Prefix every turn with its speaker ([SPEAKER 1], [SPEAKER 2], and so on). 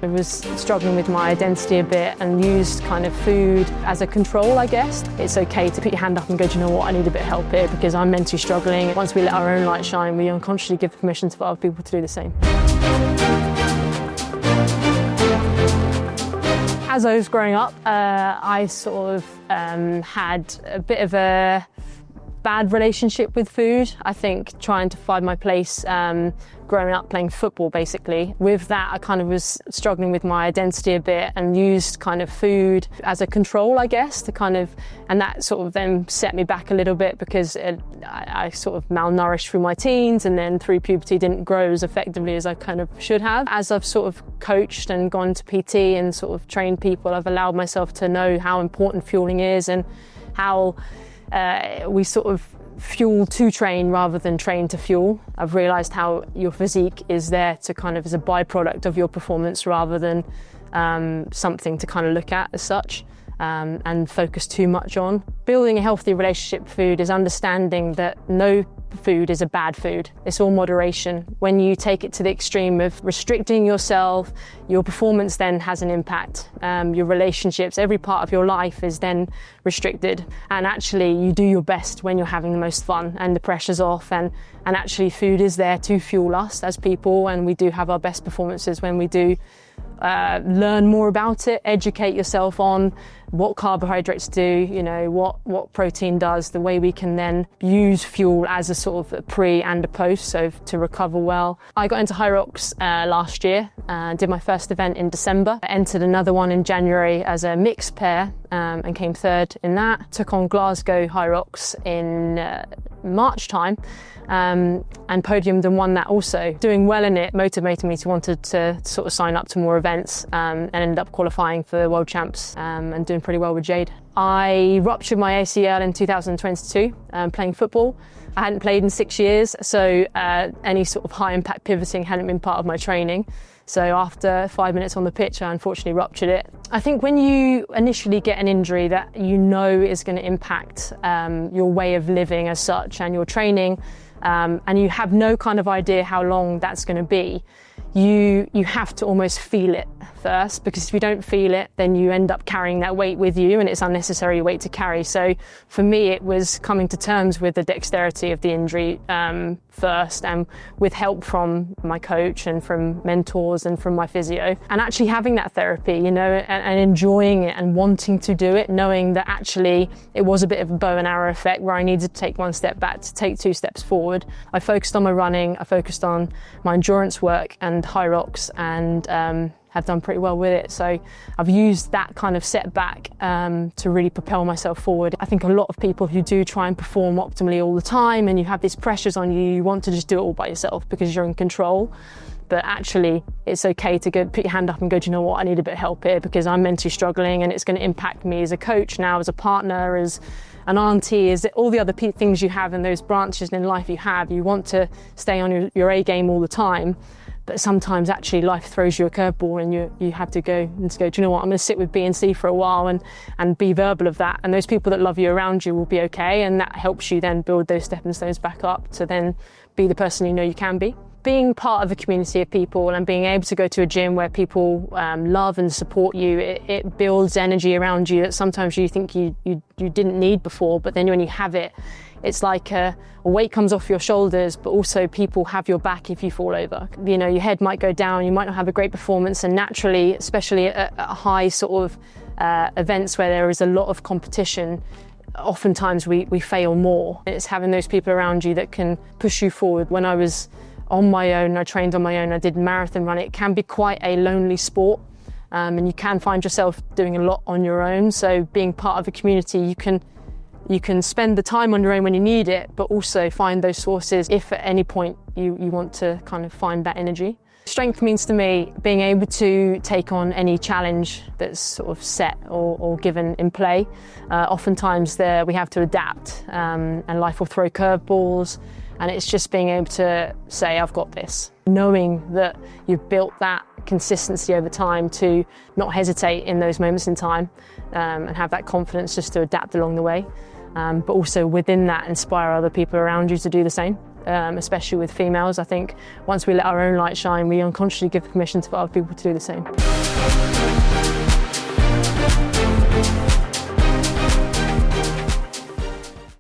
[SPEAKER 1] I was struggling with my identity a bit and used kind of food as a control, I guess. It's okay to put your hand up and go, do you know what, I need a bit of help here because I'm mentally struggling. Once we let our own light shine, we unconsciously give permission to other people to do the same. As I was growing up, I sort of had a bit of a bad relationship with food. I think trying to find my place growing up playing football, basically. With that, I kind of was struggling with my identity a bit and used kind of food as a control, I guess, to kind of, and that sort of then set me back a little bit because I sort of malnourished through my teens, and then through puberty didn't grow as effectively as I kind of should have. As I've sort of coached and gone to PT and sort of trained people, I've allowed myself to know how important fueling is and how we sort of fuel to train rather than train to fuel. I've realised how your physique is there to kind of as a byproduct of your performance rather than something to kind of look at as such and focus too much on. Building a healthy relationship with food is understanding that no food is a bad food. It's all moderation. When you take it to the extreme of restricting yourself, your performance then has an impact. Your relationships, every part of your life is then restricted. And actually you do your best when you're having the most fun and the pressure's off, and actually food is there to fuel us as people, and we do have our best performances when we do learn more about it, educate yourself on what carbohydrates do, you know, what protein does, the way we can then use fuel as a sort of a pre and a post, so to recover well. I got into Hyrox last year, did my first event in December, entered another one in January as a mixed pair and came third in that. Took on Glasgow Hyrox in March time and podiumed and won that also. Doing well in it motivated me to want to sort of sign up to more events and ended up qualifying for World Champs and doing pretty well with Jade. I ruptured my ACL in 2022 playing football. I hadn't played in 6 years, so any sort of high impact pivoting hadn't been part of my training. So after 5 minutes on the pitch, I unfortunately ruptured it. I think when you initially get an injury that you know is going to impact your way of living as such and your training, and you have no kind of idea how long that's going to be, you have to almost feel it first, because if you don't feel it, then you end up carrying that weight with you and it's unnecessary weight to carry. So for me, it was coming to terms with the dexterity of the injury first, and with help from my coach and from mentors and from my physio, and actually having that therapy, you know, and enjoying it and wanting to do it, knowing that actually it was a bit of a bow and arrow effect where I needed to take one step back to take 2 steps forward. I focused on my running, I focused on my endurance work and Hyrox, and have done pretty well with it. So I've used that kind of setback to really propel myself forward. I think a lot of people who do try and perform optimally all the time, and you have these pressures on you, you want to just do it all by yourself because you're in control. But actually, it's okay to go put your hand up and go, do you know what, I need a bit of help here because I'm mentally struggling, and it's going to impact me as a coach now, as a partner, as an auntie, as all the other things you have and those branches in life you have. You want to stay on your A game all the time. But sometimes actually life throws you a curveball and you have to go, do you know what, I'm going to sit with B and C for a while and be verbal of that. And those people that love you around you will be okay. And that helps you then build those stepping stones back up to then be the person you know you can be. Being part of a community of people and being able to go to a gym where people love and support you, it builds energy around you that sometimes you think you didn't need before. But then when you have it, it's like a weight comes off your shoulders, but also people have your back if you fall over. You know, your head might go down, you might not have a great performance, and naturally, especially at high sort of events where there is a lot of competition, oftentimes we fail more. It's having those people around you that can push you forward. When I was on my own, I trained on my own, I did marathon running, it can be quite a lonely sport. And you can find yourself doing a lot on your own. So being part of a community, you can spend the time on your own when you need it, but also find those sources if at any point you want to kind of find that energy. Strength means to me being able to take on any challenge that's sort of set or given in play. Oftentimes we have to adapt and life will throw curveballs, and it's just being able to say, I've got this. Knowing that you've built that consistency over time to not hesitate in those moments in time and have that confidence just to adapt along the way. But also within that, inspire other people around you to do the same. especially with females. I think once we let our own light shine, we unconsciously give permission for other people to do the same.